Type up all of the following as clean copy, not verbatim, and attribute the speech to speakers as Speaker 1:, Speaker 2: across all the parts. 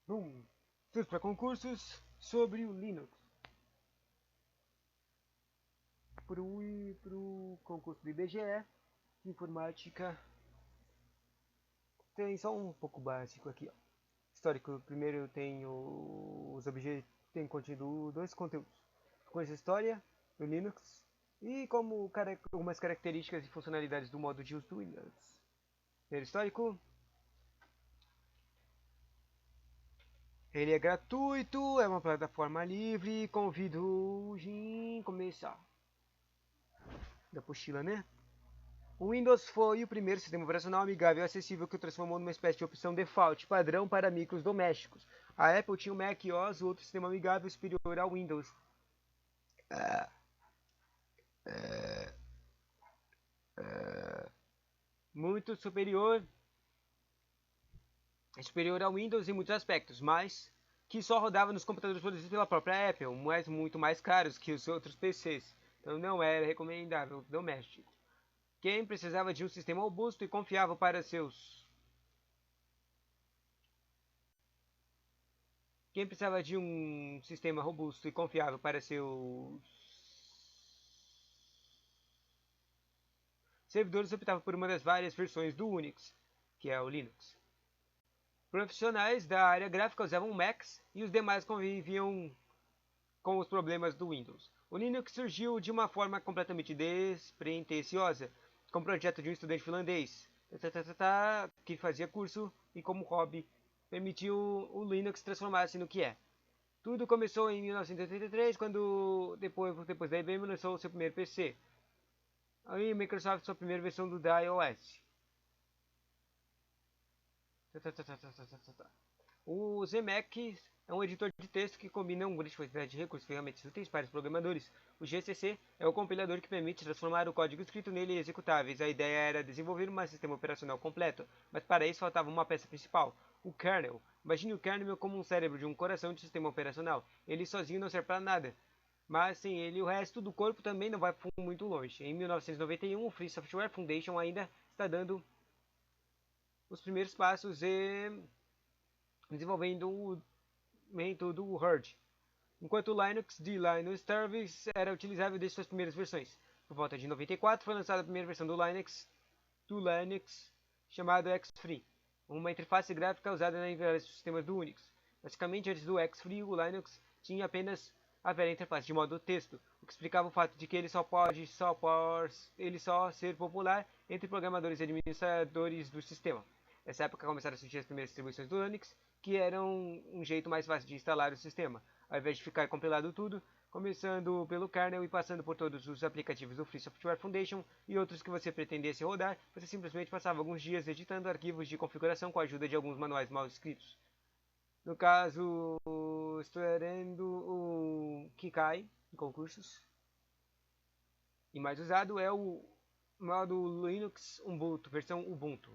Speaker 1: Estudos para concursos sobre o Linux. Pro concurso do IBGE, informática. Tem só um pouco básico aqui, ó. Histórico, primeiro tem os objetos, tem contido dois conteúdos. Coisa história do Linux e como algumas características e funcionalidades do modo de uso do Windows. Primeiro histórico. Ele é gratuito, é uma plataforma livre, convido a começar. Da apostila, né? O Windows foi o primeiro sistema operacional amigável e acessível que o transformou numa espécie de opção default padrão para micros domésticos. A Apple tinha o Mac OS, outro sistema amigável superior ao Windows. Muito superior ao Windows em muitos aspectos, mas que só rodava nos computadores produzidos pela própria Apple, mas muito mais caros que os outros PCs. Então não era recomendável doméstico. Quem precisava de um sistema robusto e confiável para seus Quem precisava de um sistema robusto e confiável para seus servidores optava por uma das várias versões do Unix, que é o Linux. Profissionais da área gráfica usavam Macs e os demais conviviam com os problemas do Windows. O Linux surgiu de uma forma completamente despretensiosa, como projeto de um estudante finlandês que fazia curso e como hobby permitiu o Linux transformar-se no que é. Tudo começou em 1983, quando depois da IBM lançou o seu primeiro PC. Aí Microsoft sua primeira versão do iOS. O ZMac é um editor de texto que combina uma grande quantidade de recursos e ferramentas úteis para os programadores. O GCC é o compilador que permite transformar o código escrito nele em executáveis. A ideia era desenvolver um sistema operacional completo, mas para isso faltava uma peça principal, o kernel. Imagine o kernel como um cérebro de um coração de sistema operacional. Ele sozinho não serve para nada. Mas sem ele, o resto do corpo também não vai muito longe. Em 1991, o Free Software Foundation ainda está dando os primeiros passos e desenvolvendo o método Herd, enquanto o Linux de Linus Torvalds era utilizável desde suas primeiras versões. Por volta de 94 foi lançada a primeira versão do Linux chamado Xfree, uma interface gráfica usada na vários sistemas do Unix. Basicamente, antes do Xfree, o Linux tinha apenas a velha interface de modo texto, o que explicava o fato de que ele só ser popular entre programadores e administradores do sistema. Nessa época começaram a surgir as primeiras distribuições do Unix, que eram um jeito mais fácil de instalar o sistema, ao invés de ficar compilado tudo, começando pelo kernel e passando por todos os aplicativos do Free Software Foundation e outros que você pretendesse rodar, você simplesmente passava alguns dias editando arquivos de configuração com a ajuda de alguns manuais mal escritos. No caso, explorando o Kikai em concursos. E mais usado é o modo Linux Ubuntu, versão Ubuntu.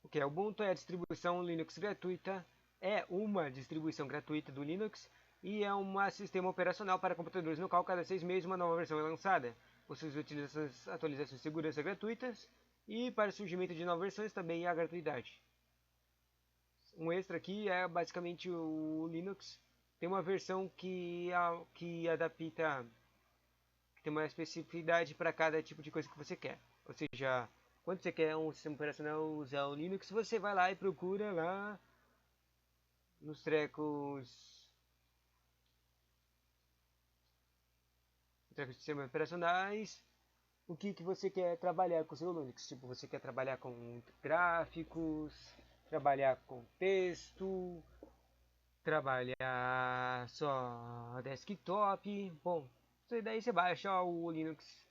Speaker 1: O que é Ubuntu? É a distribuição Linux gratuita, é uma distribuição gratuita do Linux e é um sistema operacional para computadores no qual cada 6 meses uma nova versão é lançada. Possui atualizações de segurança gratuitas e para o surgimento de novas versões também há gratuidade. Um extra aqui é basicamente o Linux. Tem uma versão que adapta, que tem uma especificidade para cada tipo de coisa que você quer. Ou seja, quando você quer um sistema operacional usar o Linux, você vai lá e procura lá nos trecos de sistemas operacionais o que você quer trabalhar com o seu Linux. Tipo, você quer trabalhar com gráficos, trabalhar com texto, trabalhar só desktop. Bom, daí você baixa o Linux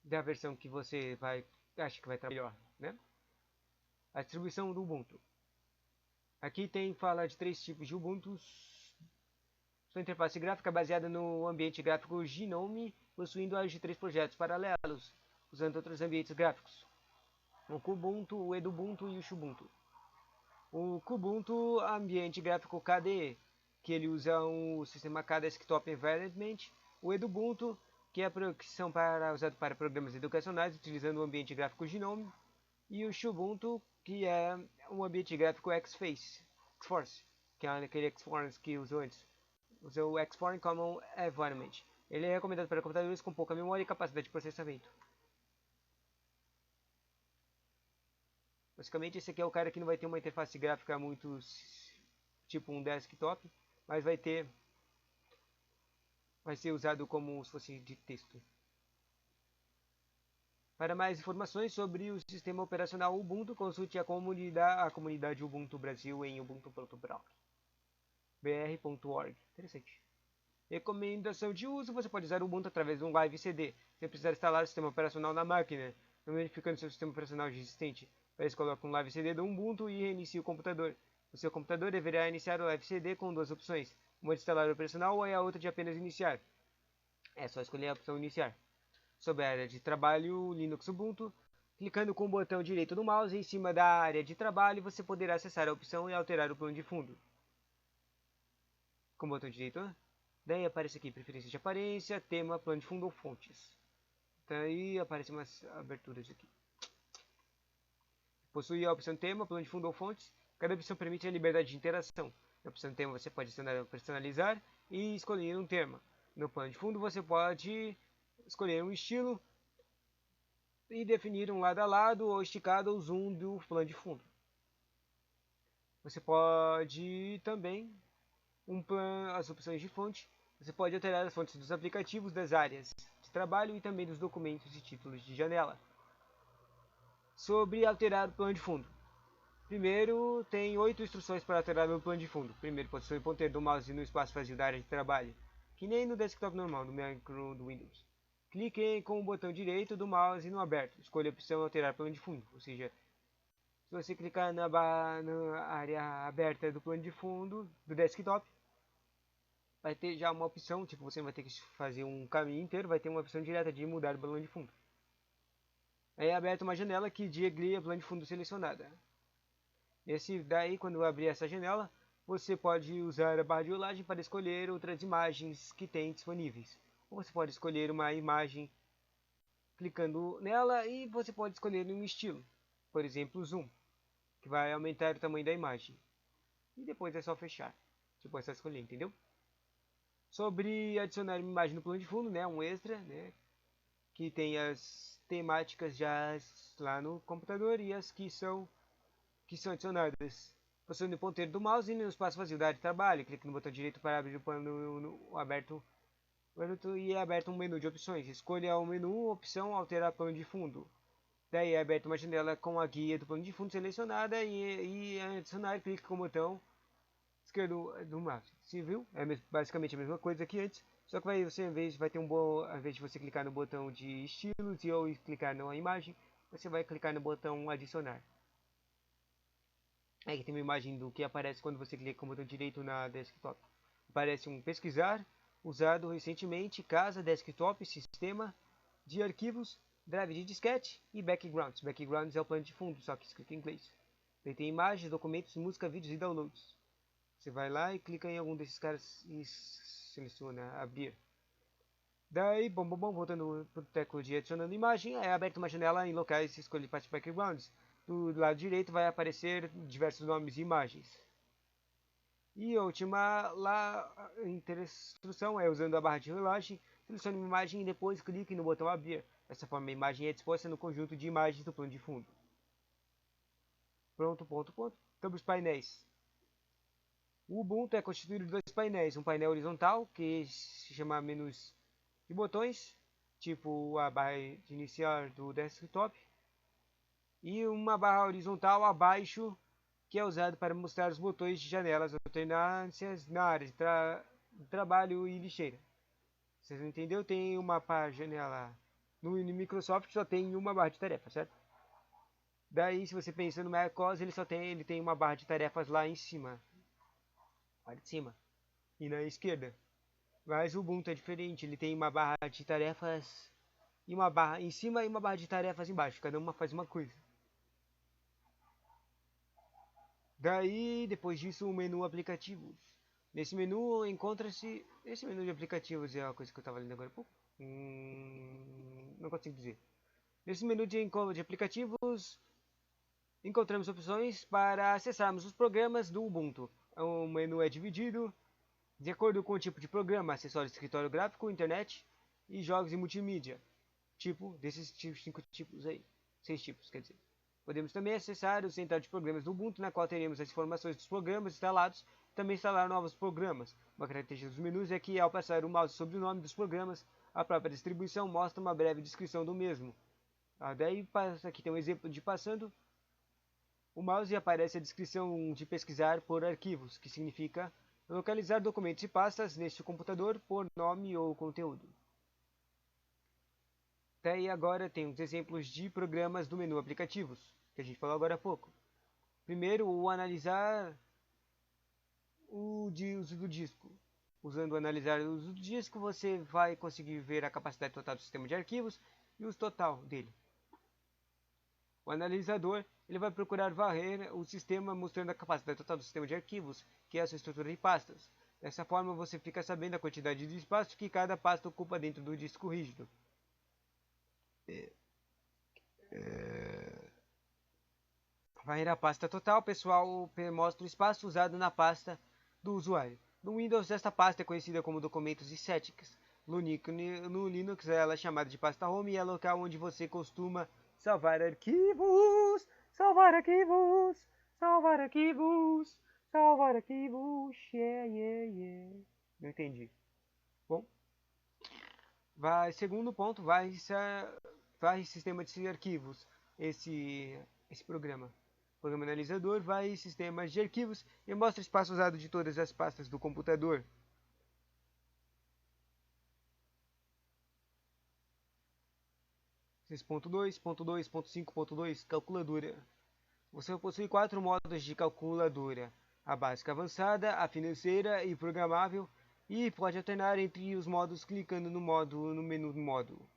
Speaker 1: da versão que você acha que vai trabalhar melhor, né? A distribuição do Ubuntu. Aqui fala de 3 tipos de Ubuntu. Sua interface gráfica baseada no ambiente gráfico GNOME, possuindo áreas de 3 projetos paralelos, usando outros ambientes gráficos. O Kubuntu, o Edubuntu e o Xubuntu. O Kubuntu, ambiente gráfico KDE, que ele usa o sistema K Desktop Environment. O Edubuntu, que é usado para programas educacionais, utilizando o ambiente gráfico GNOME. E o Xubuntu, que é um ambiente gráfico Xforce, que é aquele Xforce que usou antes. Usa o Xforce Common Environment. Ele é recomendado para computadores com pouca memória e capacidade de processamento. Basicamente, esse aqui é o cara que não vai ter uma interface gráfica muito tipo um desktop, mas vai ser usado como se fosse de texto. Para mais informações sobre o sistema operacional Ubuntu, consulte a comunidade Ubuntu Brasil em ubuntu.br.org. Interessante. Recomendação de uso: você pode usar o Ubuntu através de um Live CD, sem precisar instalar o sistema operacional na máquina, não verificando seu sistema operacional existente. Para isso, coloque um Live CD do Ubuntu e reinicie o computador. O seu computador deverá iniciar o Live CD com duas opções, uma de instalar o operacional e a outra de apenas iniciar. É só escolher a opção iniciar. Sob a área de trabalho Linux Ubuntu, clicando com o botão direito do mouse em cima da área de trabalho, você poderá acessar a opção e alterar o plano de fundo. Com o botão direito, daí aparece aqui preferência de aparência, tema, plano de fundo ou fontes. Daí aparecem umas aberturas aqui. Possui a opção tema, plano de fundo ou fontes. Cada opção permite a liberdade de interação. Na opção tema você pode personalizar e escolher um tema. No plano de fundo você pode escolher um estilo e definir um lado a lado ou esticado ou zoom do plano de fundo. Você pode também as opções de fonte. Você pode alterar as fontes dos aplicativos das áreas de trabalho e também dos documentos e títulos de janela. Sobre alterar o plano de fundo. Primeiro, tem 8 instruções para alterar o plano de fundo. Primeiro, posicione o ponteiro do mouse no espaço vazio da área de trabalho, que nem no desktop normal, no macro do Windows. Clique com o botão direito do mouse no aberto. Escolha a opção alterar plano de fundo, ou seja, se você clicar na área aberta do plano de fundo do desktop, vai ter já uma opção, tipo, você não vai ter que fazer um caminho inteiro, vai ter uma opção direta de mudar o plano de fundo. Aí é aberta uma janela que diaglia o plano de fundo selecionada. Esse daí, quando abrir essa janela, você pode usar a barra de rolagem para escolher outras imagens que tem disponíveis. Ou você pode escolher uma imagem clicando nela e você pode escolher um estilo, por exemplo, zoom, que vai aumentar o tamanho da imagem. E depois é só fechar. Tipo, é só escolher, entendeu? Sobre adicionar uma imagem no plano de fundo, né, um extra, né, que tem as temáticas já lá no computador e as que são adicionadas. Posicione o ponteiro do mouse no espaço vazio da área de trabalho, clique no botão direito para abrir o plano aberto e é aberto um menu de opções. Escolha o menu opção alterar plano de fundo. Daí é aberta uma janela com a guia do plano de fundo selecionada e adicionar, clique com o botão esquerdo do mouse. Você viu? É basicamente a mesma coisa que antes, só que você vai ter ao invés de você clicar no botão de estilos ou clicar na imagem, você vai clicar no botão adicionar. Aqui tem uma imagem do que aparece quando você clica com o botão direito na desktop. Aparece um pesquisar, usado recentemente, casa, desktop, sistema de arquivos, drive de disquete e backgrounds. Backgrounds é o plano de fundo, só que escrito em inglês. Daí tem imagens, documentos, música, vídeos e downloads. Você vai lá e clica em algum desses caras e seleciona abrir. Daí, voltando para o teclado de adicionando imagem, é aberta uma janela em locais e escolhe parte backgrounds. Do lado direito vai aparecer diversos nomes e imagens. E a última instrução é usando a barra de rolagem, selecione uma imagem e depois clique no botão abrir. Dessa forma a imagem é disposta no conjunto de imagens do plano de fundo. Pronto, ponto, ponto. Sobre os painéis. O Ubuntu é constituído de dois painéis, um painel horizontal, que se chama menus de botões, tipo a barra de iniciar do desktop, e uma barra horizontal abaixo, que é usado para mostrar os botões de janelas alternâncias na área de trabalho e lixeira. Vocês não entenderam? Tem uma janela no Microsoft, só tem uma barra de tarefas, certo? Daí, se você pensa no macOS, ele tem uma barra de tarefas lá em cima, parte de cima e na esquerda. Mas o Ubuntu é diferente, ele tem uma barra de tarefas e uma barra em cima e uma barra de tarefas embaixo, cada uma faz uma coisa. Daí, depois disso, o menu aplicativos. Nesse menu encontra-se. Esse menu de aplicativos é a coisa que eu estava lendo agora há pouco. Não consigo dizer. Nesse menu de aplicativos encontramos opções para acessarmos os programas do Ubuntu. O menu é dividido de acordo com o tipo de programa: acessório de escritório gráfico, internet e jogos e multimídia. Tipo, desses 5 tipos aí. 6 tipos, quer dizer. Podemos também acessar o central de programas do Ubuntu, na qual teremos as informações dos programas instalados e também instalar novos programas. Uma característica dos menus é que, ao passar o mouse sobre o nome dos programas, a própria distribuição mostra uma breve descrição do mesmo. Daí, aqui tem um exemplo de passando o mouse e aparece a descrição de pesquisar por arquivos, que significa localizar documentos e pastas neste computador por nome ou conteúdo. Daí agora tem os exemplos de programas do menu aplicativos, que a gente falou agora há pouco. Primeiro, o analisar o de uso do disco. Usando o analisar o uso do disco, você vai conseguir ver a capacidade total do sistema de arquivos e o uso total dele. O analisador ele vai procurar varrer o sistema mostrando a capacidade total do sistema de arquivos, que é a sua estrutura de pastas. Dessa forma, você fica sabendo a quantidade de espaço que cada pasta ocupa dentro do disco rígido. Varrer a pasta total, pessoal, mostra o espaço usado na pasta do usuário. No Windows, esta pasta é conhecida como documentos e settings. No Linux, ela é chamada de pasta home e é o local onde você costuma salvar arquivos, salvar arquivos, salvar arquivos, salvar arquivos. Yeah, yeah, yeah. Não entendi. Bom, segundo ponto, vai sistema de arquivos, esse programa. Programa analisador vai sistemas de arquivos e mostra o espaço usado de todas as pastas do computador. Ponto 2.2.5.2 Calculadora. Você possui 4 modos de calculadora: a básica, avançada, a financeira e programável, e pode alternar entre os modos clicando no menu modo.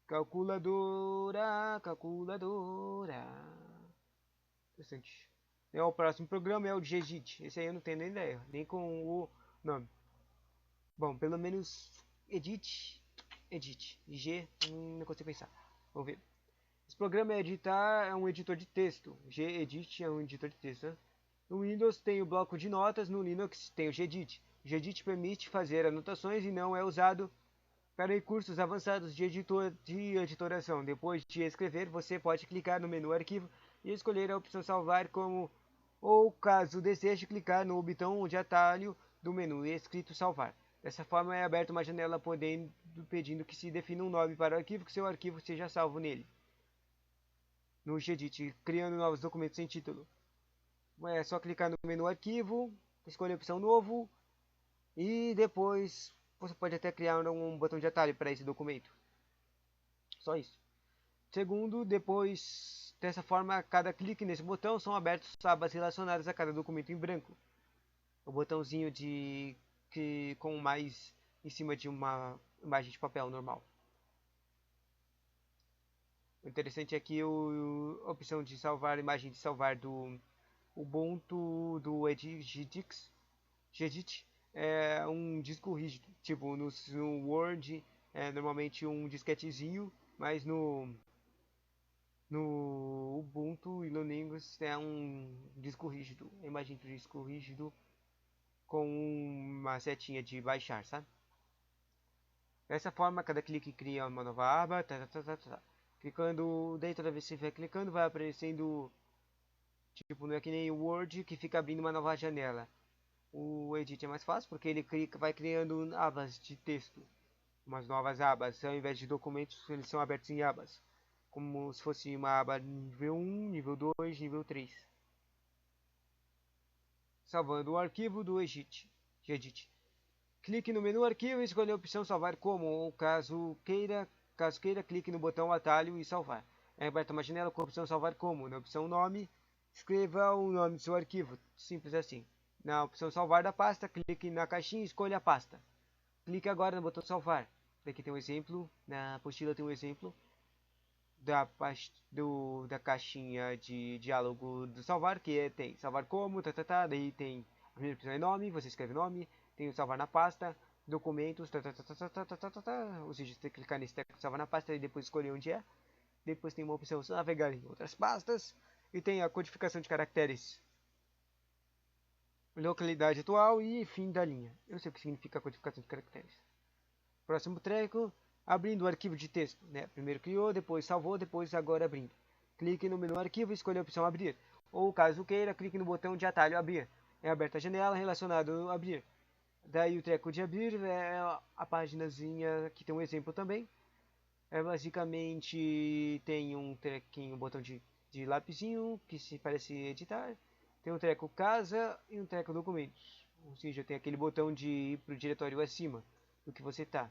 Speaker 1: Calculadora, calculadora. Interessante. O próximo programa é o Digit. Esse aí eu não tenho nem ideia, nem com o nome. Bom, pelo menos Edit. G, não consigo pensar. Vamos ver. Esse programa é um editor de texto. Gedit é um editor de texto, né? No Windows tem o bloco de notas, no Linux tem o Gedit. O Gedit permite fazer anotações e não é usado para recursos avançados de editoração. Depois de escrever, você pode clicar no menu Arquivo e escolher a opção Salvar como, ou caso deseje, clicar no botão de atalho do menu escrito Salvar. Dessa forma é aberta uma janela pedindo que se defina um nome para o arquivo, que seu arquivo seja salvo nele. No Gedit, criando novos documentos sem título. É só clicar no menu Arquivo, escolher a opção Novo e depois você pode até criar um botão de atalho para esse documento. Só isso. Segundo, depois dessa forma, cada clique nesse botão são abertos abas relacionadas a cada documento em branco. O botãozinho com mais em cima de uma imagem de papel normal. O interessante é que a opção de salvar a imagem de salvar do Ubuntu do Gedit é um disco rígido. Tipo, no Word é normalmente um disquetezinho, mas no Ubuntu e no Linux é um disco rígido. A imagem do disco rígido com uma setinha de baixar, sabe? Dessa forma, cada clique cria uma nova aba. Clicando, daí toda vez que você estiver clicando, vai aparecendo. Tipo, não é que nem o Word que fica abrindo uma nova janela. O Edit é mais fácil porque ele vai criando abas de texto, umas novas abas. Ao invés de documentos, eles são abertos em abas, como se fosse uma aba nível 1, nível 2, nível 3. Salvando o arquivo do Gedit. Clique no menu Arquivo e escolha a opção Salvar como, ou caso queira, clique no botão Atalho e Salvar. É aberta uma janela com a opção Salvar como. Na opção Nome, escreva o nome do seu arquivo. Simples assim. Na opção Salvar da pasta, clique na caixinha e escolha a pasta. Clique agora no botão Salvar. Aqui tem um exemplo, na apostila tem um exemplo da caixinha de diálogo do salvar, que tem salvar como, daí tem a primeira opção é nome, você escreve nome, tem o salvar na pasta, documentos, ou seja, você tem que clicar nesse teco salvar na pasta e depois escolher onde é. Depois tem uma opção navegar em outras pastas, e tem a codificação de caracteres, localidade atual e fim da linha. Eu sei o que significa a codificação de caracteres. Próximo treco, abrindo o arquivo de texto, né? Primeiro criou, depois salvou, depois agora abrindo. Clique no menu arquivo e escolha a opção abrir. Ou caso queira, clique no botão de atalho abrir. É aberta a janela relacionada ao abrir. Daí o treco de abrir é a páginazinha que tem um exemplo também. É basicamente tem um trequinho, um botão de lapisinho que se parece editar. Tem um treco casa e um treco documentos. Ou seja, tem aquele botão de ir para o diretório acima do que você está.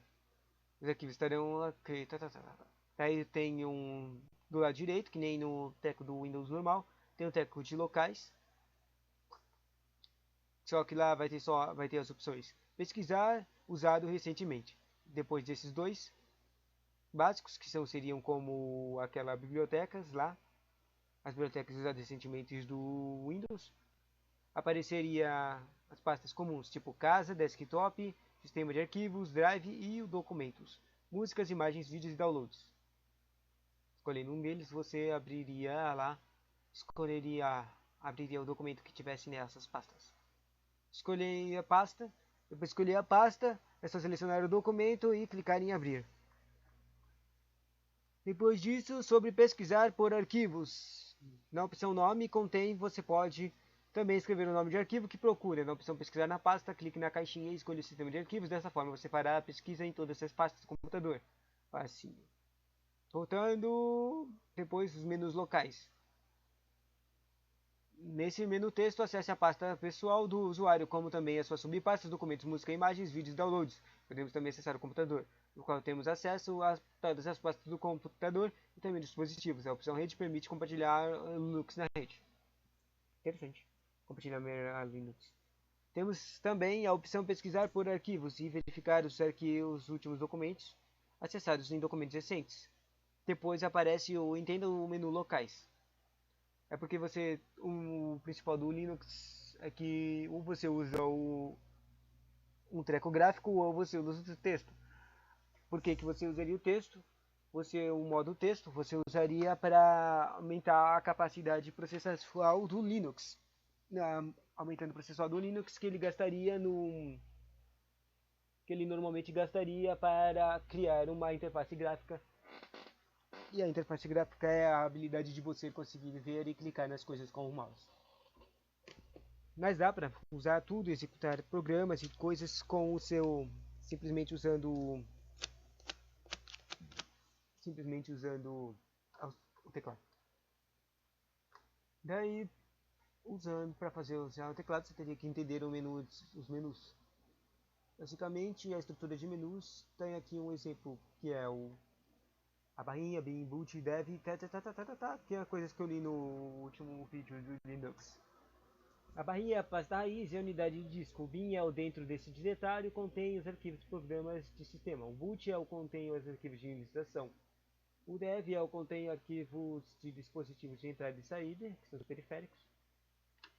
Speaker 1: Os arquivos estarão aqui. Daí tem um do lado direito, que nem no treco do Windows normal. Tem um treco de locais. Só que lá vai ter as opções pesquisar, usado recentemente. Depois desses dois básicos, que seriam como aquela bibliotecas lá, as bibliotecas usadas recentemente do Windows, apareceria as pastas comuns, tipo casa, desktop, sistema de arquivos, drive e documentos, músicas, imagens, vídeos e downloads. Escolhendo um deles, você abriria o documento que tivesse nessas pastas. Escolher a pasta, depois escolher a pasta, é só selecionar o documento e clicar em abrir. Depois disso, sobre pesquisar por arquivos. Na opção nome você pode também escrever o nome de arquivo que procura. Na opção pesquisar na pasta, clique na caixinha e escolha o sistema de arquivos. Dessa forma você fará a pesquisa em todas as pastas do computador. Facinho. Voltando, depois os menus locais. Nesse menu texto, acesse a pasta pessoal do usuário, como também as suas subpastas, documentos, música, imagens, vídeos e downloads. Podemos também acessar o computador, no qual temos acesso a todas as pastas do computador e também dos dispositivos. A opção rede permite compartilhar Linux na rede. Interessante. Compartilhar a Linux. Temos também a opção pesquisar por arquivos e verificar os últimos documentos acessados em documentos recentes. Depois aparece entenda o menu locais. É porque o principal do Linux é que ou você usa um treco gráfico ou você usa o texto. Por que você usaria o texto? O modo texto você usaria para aumentar a capacidade processual do Linux. Aumentando o processual do Linux que ele normalmente gastaria para criar uma interface gráfica. E a interface gráfica é a habilidade de você conseguir ver e clicar nas coisas com o mouse. Mas dá para usar tudo, executar programas e coisas com o seu simplesmente usando o teclado. Daí, para usar o teclado, você teria que entender os menus. Basicamente, a estrutura de menus tem aqui um exemplo que é a barrinha, bin, boot, dev, que é coisas que eu li no último vídeo do Linux. A barrinha é a pasta raiz e a unidade de disco. O bin é o dentro desse diretório contém os arquivos de programas de sistema. O boot é o contém os arquivos de administração. O dev é o contém arquivos de dispositivos de entrada e saída, que são os periféricos.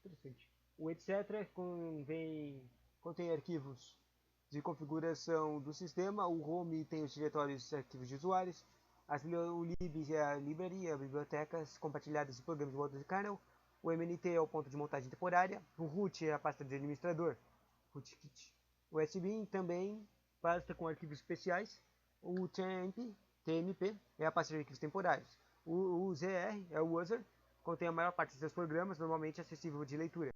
Speaker 1: Interessante. O etc. contém arquivos de configuração do sistema. O home tem os diretórios de arquivos de usuários. O lib é a livraria, bibliotecas compartilhadas de programas de modo de kernel. O MNT é o ponto de montagem temporária. O root é a pasta de administrador. Rootkit. O SBIN também pasta com arquivos especiais. O TMP é a pasta de arquivos temporários. O ZR é o user, contém a maior parte dos seus programas, normalmente acessível de leitura.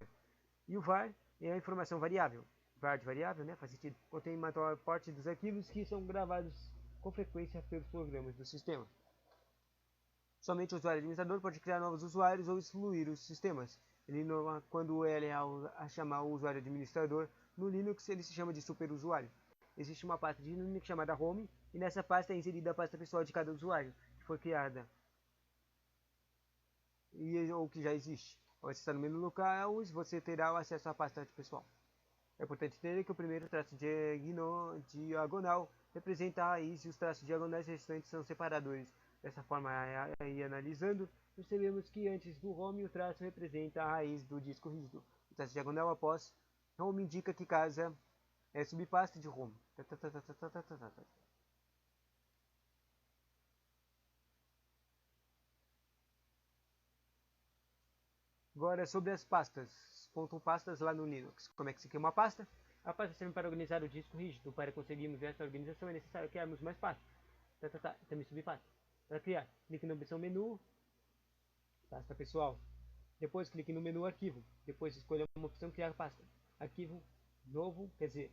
Speaker 1: E o var é a informação variável. Var de variável, né? Faz sentido. Contém a maior parte dos arquivos que são gravados com frequência pelos programas do sistema. Somente o usuário administrador pode criar novos usuários ou excluir os sistemas. Quando ele é chamar o usuário administrador no Linux, ele se chama de superusuário. Existe uma pasta de Linux chamada Home, e nessa pasta é inserida a pasta pessoal de cada usuário, que foi criada ou que já existe. Ao acessar no menu local, você terá o acesso à pasta pessoal. É importante entender que o primeiro traço diagonal representa a raiz e os traços diagonais restantes são separadores. Dessa forma, aí analisando, percebemos que antes do home o traço representa a raiz do disco rígido. O traço diagonal após home indica que casa é subpasta de home. Agora sobre as pastas. Pontam pastas lá no Linux. Como é que se cria uma pasta? A pasta serve para organizar o disco rígido. Para conseguirmos essa organização é necessário criarmos mais pastas. Também subpasta. Para criar, clique na opção menu, pasta pessoal. Depois clique no menu arquivo. Depois escolha uma opção criar pasta. Arquivo novo, quer dizer,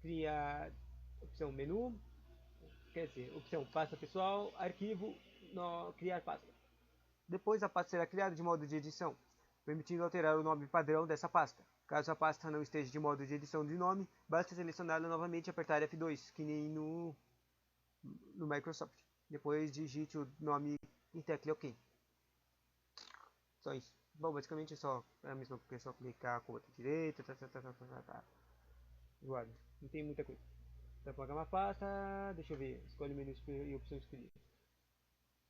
Speaker 1: criar opção menu, quer dizer, opção pasta pessoal, arquivo, criar pasta. Depois a pasta será criada de modo de edição, permitindo alterar o nome padrão dessa pasta. Caso a pasta não esteja de modo de edição de nome, basta selecioná-la novamente e apertar F2, que nem no Microsoft. Depois digite o nome e tecle OK. Só isso. Bom, basicamente é só a mesma coisa, é só clicar com a outra direita, Guarda. Não tem muita coisa. Para apagar uma pasta, deixa eu ver, escolhe o menu e opção escolhida.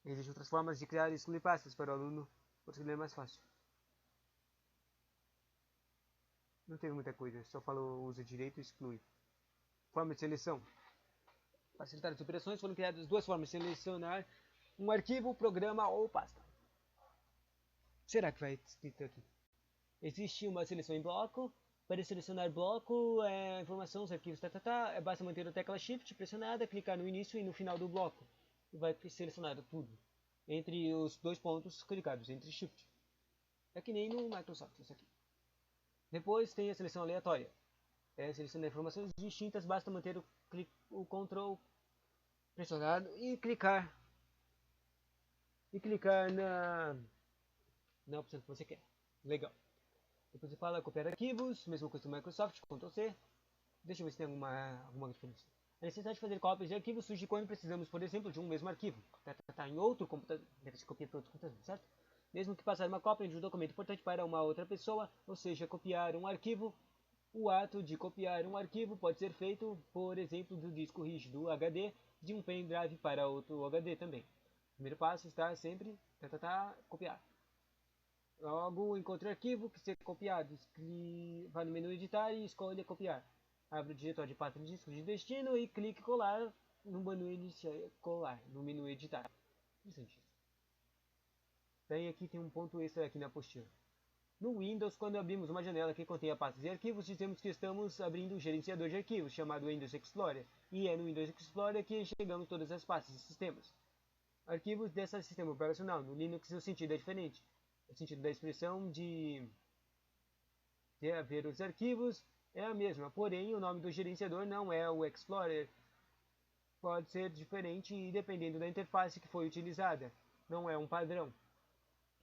Speaker 1: Existem outras formas de criar e excluir pastas para o aluno, por se ler mais fácil. Não teve muita coisa, só falou usa direito e exclui. Forma de seleção. Para facilitar as operações foram criadas duas formas de selecionar um arquivo, programa ou pasta. Será que vai escrito aqui? Existe uma seleção em bloco. Para selecionar bloco, informação, os arquivos, basta manter a tecla Shift pressionada, clicar no início e no final do bloco. E vai selecionar tudo. Entre os dois pontos clicados, entre Shift. É que nem no Microsoft, isso aqui. Depois tem a seleção aleatória. Selecionar informações distintas, basta manter o Ctrl pressionado e clicar na opção que você quer. Legal. Depois você fala copiar arquivos, mesma coisa do Microsoft, Ctrl C. Deixa eu ver se tem alguma diferença. A necessidade de fazer cópias de arquivos surge quando precisamos, por exemplo, de um mesmo arquivo. Em outro computador, deve ser copiado para outro computador, certo? Mesmo que passar uma cópia de um documento importante para uma outra pessoa, ou seja, copiar um arquivo, o ato de copiar um arquivo pode ser feito, por exemplo, do disco rígido HD de um pendrive para outro HD também. O primeiro passo está sempre copiar. Logo, encontre o arquivo que ser copiado. Vá no menu editar e escolha copiar. Abre o diretório de pasta de disco de destino e clique colar no menu iniciar, colar no menu editar. Interessante. Daí aqui tem um ponto extra aqui na apostila. No Windows, quando abrimos uma janela que contém pastas e arquivos, dizemos que estamos abrindo um gerenciador de arquivos chamado Windows Explorer. E é no Windows Explorer que enxergamos todas as pastas e sistemas. Arquivos desse sistema operacional. No Linux o sentido é diferente. O sentido da expressão de haver os arquivos é a mesma, porém o nome do gerenciador não é o Explorer. Pode ser diferente dependendo da interface que foi utilizada. Não é um padrão.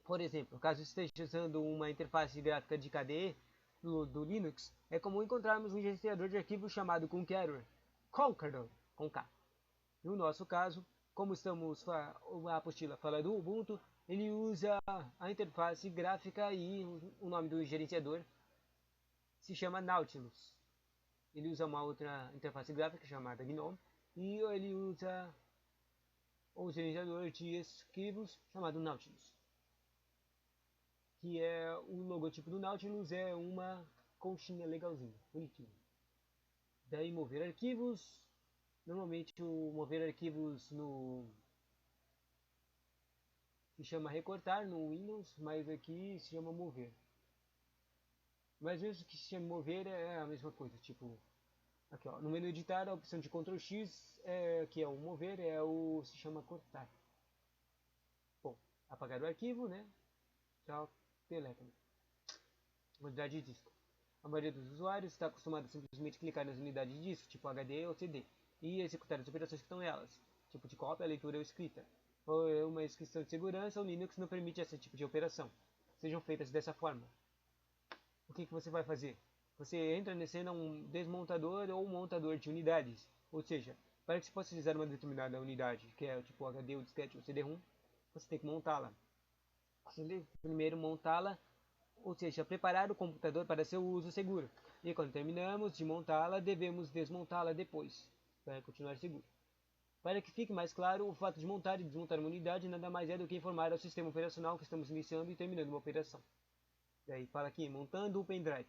Speaker 1: Por exemplo, caso esteja usando uma interface gráfica de KDE do Linux, é comum encontrarmos um gerenciador de arquivos chamado Conqueror, com K. No nosso caso, como a apostila fala do Ubuntu, ele usa a interface gráfica e o nome do gerenciador se chama Nautilus. Ele usa uma outra interface gráfica chamada GNOME e ele usa o gerenciador de arquivos chamado Nautilus, que é o logotipo do Nautilus é uma conchinha legalzinha, bonitinha. Daí mover arquivos, normalmente o mover arquivos se chama recortar no Windows, mas aqui se chama mover. Mas mesmo que se chame mover é a mesma coisa, tipo, aqui ó, no menu editar a opção de Ctrl X, que é o mover, se chama cortar. Bom, apagar o arquivo, né? Já deleta. Unidade de disco. A maioria dos usuários está acostumada a simplesmente clicar nas unidades de disco, tipo HD ou CD, e executar as operações que estão nelas, tipo de cópia, leitura ou escrita. Por uma questão de segurança, o Linux não permite esse tipo de operação. Sejam feitas dessa forma. O que você vai fazer? Você entra nesse um desmontador ou montador de unidades. Ou seja, para que você possa utilizar uma determinada unidade, que é tipo HD, ou disquete ou CD-ROM, você tem que montá-la. Você deve primeiro montá-la, ou seja, preparar o computador para seu uso seguro. E quando terminamos de montá-la, devemos desmontá-la depois, para continuar seguro. Para que fique mais claro, o fato de montar e desmontar uma unidade nada mais é do que informar ao sistema operacional que estamos iniciando e terminando uma operação. Daí fala aqui, montando o pendrive.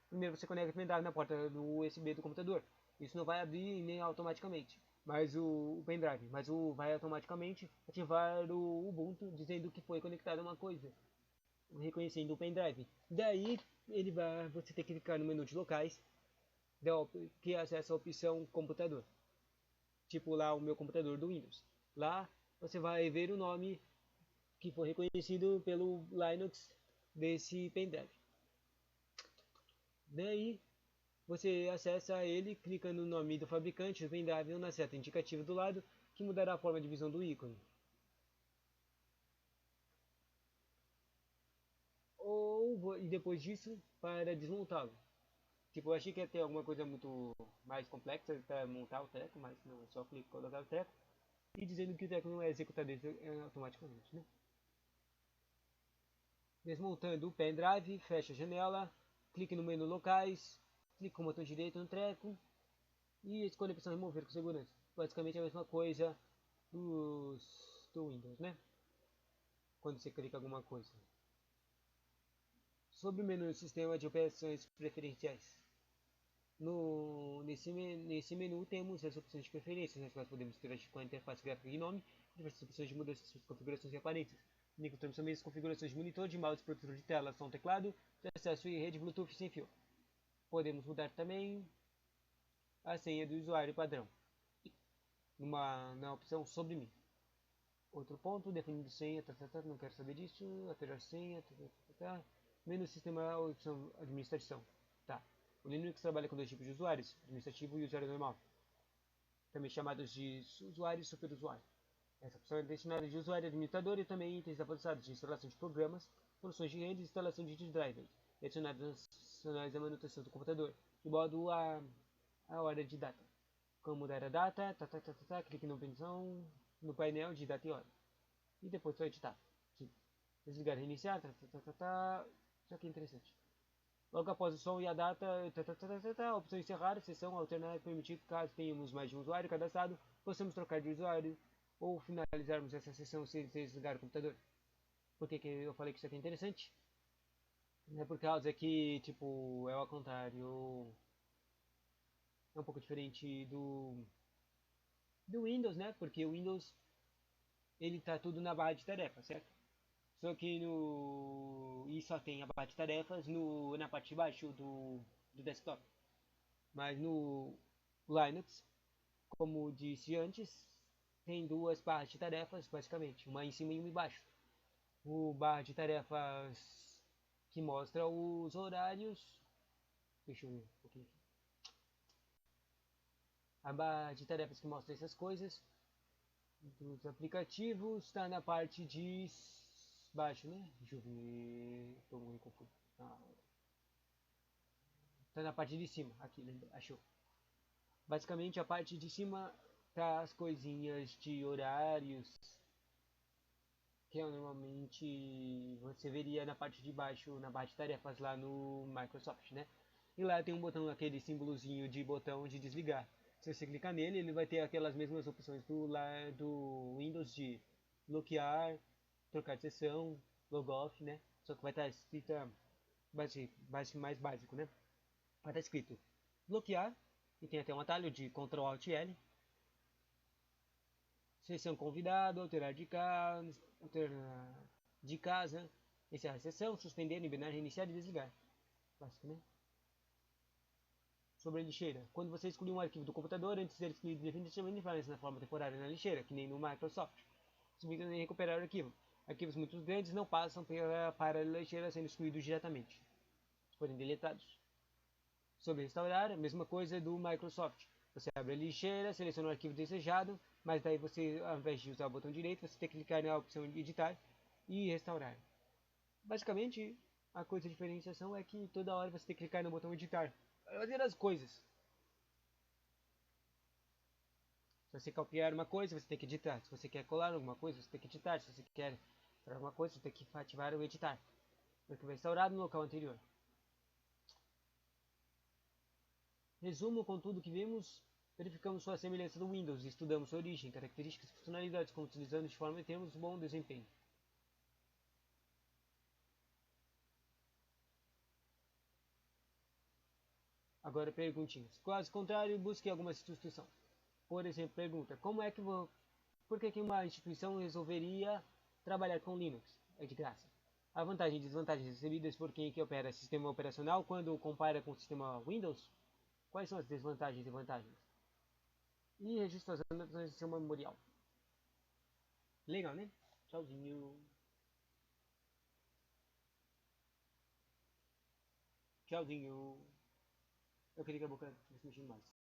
Speaker 1: Primeiro você conecta o pendrive na porta do USB do computador. Isso não vai abrir nem automaticamente, mas o pendrive, vai automaticamente ativar o Ubuntu dizendo que foi conectada uma coisa. reconhecendo o pendrive. Daí você tem que clicar no menu de locais, que acessa a opção computador. Tipo lá o meu computador do Windows. Lá você vai ver o nome que foi reconhecido pelo Linux desse pendrive. Daí você acessa ele clicando no nome do fabricante do pendrive ou na seta indicativa do lado, que mudará a forma de visão do ícone. E depois disso, para desmontá-lo. Tipo, eu achei que ia ter alguma coisa muito mais complexa para montar o treco, mas não, é só clicar e colocar o treco. E dizendo que o treco não é executado automaticamente, né? Desmontando o pendrive, fecha a janela, clique no menu locais, clique com o botão direito no treco e escolha a opção remover com segurança. Basicamente a mesma coisa do Windows, né? Quando você clica alguma coisa. Sobre o menu Sistema de Operações Preferenciais. Nesse menu temos as opções de preferências, nas quais podemos interagir com a interface gráfica e nome, diversas opções de mudança de configurações e aparências. Encontramos também as configurações de monitor, de mouse, protetor de tela, som, teclado, de acesso e rede Bluetooth sem fio. Podemos mudar também a senha do usuário padrão, na opção sobre mim. Outro ponto, definindo senha, não quero saber disso, alterar senha, menu sistema, opção administração. Tá. O Linux trabalha com dois tipos de usuários, administrativo e usuário normal, também chamados de usuário e superusuário. Essa opção é destinada de usuário administrador e também itens avançados de instalação de programas, soluções de rede e instalação de drivers, adicionados à manutenção do computador, de modo a hora de data. Como mudar a data, clique na opção no painel de data e hora. E depois só editar. Desligar, reiniciar, Isso aqui é interessante. Logo após o som e a data, a opção encerrar, sessão, alternar e permitir que caso tenhamos mais de um usuário cadastrado, possamos trocar de usuário ou finalizarmos essa sessão sem desligar o computador. Por que eu falei que isso aqui é interessante? É por causa que, tipo, é ao contrário, é um pouco diferente do Windows, né? Porque o Windows, ele tá tudo na barra de tarefas, certo? Só que e só tem a barra de tarefas na parte de baixo do desktop. Mas no Linux, como disse antes, tem duas barras de tarefas, basicamente, uma em cima e uma embaixo. O barra de tarefas que mostra os horários. Deixa eu ver um pouquinho aqui. A barra de tarefas que mostra essas coisas dos aplicativos está na parte de baixo, né? Deixa eu ver. Estou muito confuso. Tá na parte de cima, aqui, achou. Basicamente a parte de cima tá as coisinhas de horários que normalmente você veria na parte de baixo, na barra de tarefas lá no Microsoft, né? E lá tem um botão, aquele símbolozinho de botão de desligar. Se você clicar nele, ele vai ter aquelas mesmas opções do Windows de bloquear, trocar de sessão, log off, né? Só que vai estar escrita mais básico, né? Vai estar escrito bloquear, e tem até um atalho de Ctrl Alt L. Sessão convidado, alterar de casa, encerrar a sessão, suspender, eliminar, reiniciar e desligar. Básico, né? Sobre a lixeira. Quando você excluir um arquivo do computador, antes de ser excluído definitivamente, permanece na forma temporária na lixeira, que nem no Microsoft. Significa nem recuperar o arquivo. Arquivos muito grandes não passam para a lixeira sendo excluídos diretamente, se forem deletados. Sobre restaurar, a mesma coisa do Microsoft. Você abre a lixeira, seleciona o arquivo desejado, mas daí você, ao invés de usar o botão direito, você tem que clicar na opção de editar e restaurar. Basicamente, a coisa de diferenciação é que toda hora você tem que clicar no botão editar para fazer as coisas. Se você copiar uma coisa, você tem que editar. Se você quer colar alguma coisa, você tem que editar. Se você quer fazer alguma coisa, você tem que ativar o editar. Porque vai restaurar no local anterior. Resumo com tudo que vimos, verificamos sua semelhança do Windows e estudamos sua origem, características e funcionalidades, como utilizando de forma e termos bom desempenho. Agora perguntinhas. Caso contrário, busque alguma substituição. Por exemplo, pergunta: por que uma instituição resolveria trabalhar com Linux? É de graça. A vantagem e desvantagens recebidas por quem que opera sistema operacional quando compara com o sistema Windows. Quais são as desvantagens e vantagens? E registro as anotações do sistema memorial. Legal, né? Tchauzinho. Tchauzinho. Eu queria que a boca estivesse mexendo mais.